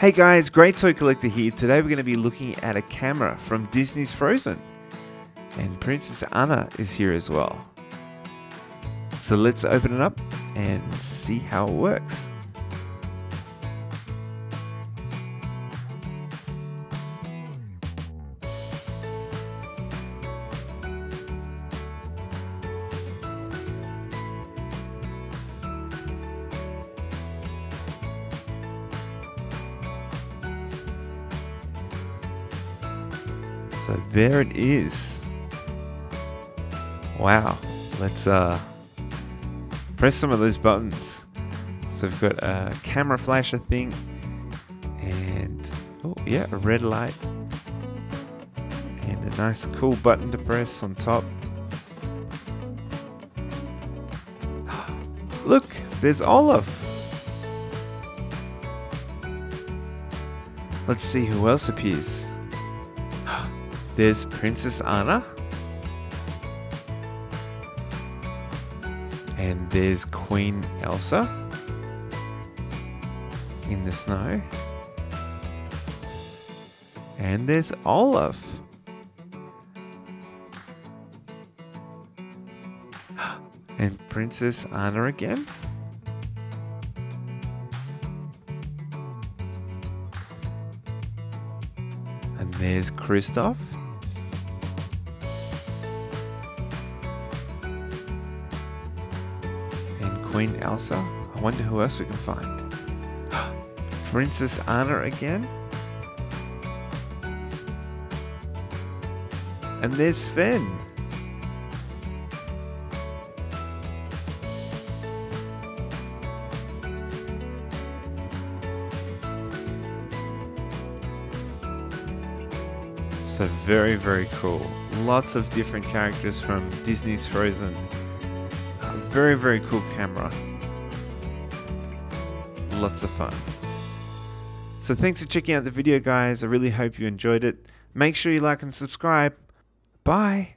Hey guys, Great Toy Collector here. Today we're going to be looking at a camera from Disney's Frozen. And Princess Anna is here as well. So let's open it up and see how it works. So there it is. Wow, let's press some of those buttons. So we've got a camera flasher thing and oh yeah, a red light and a nice cool button to press on top. Look, there's Olaf. Let's see who else appears. There's Princess Anna. And there's Queen Elsa in the snow. And there's Olaf. And Princess Anna again. And there's Kristoff. Queen Elsa. I wonder who else we can find. Princess Anna again. And there's Sven. So very, very cool. Lots of different characters from Disney's Frozen. Very, very cool camera. Lots of fun. So thanks for checking out the video, guys. I really hope you enjoyed it. Make sure you like and subscribe. Bye.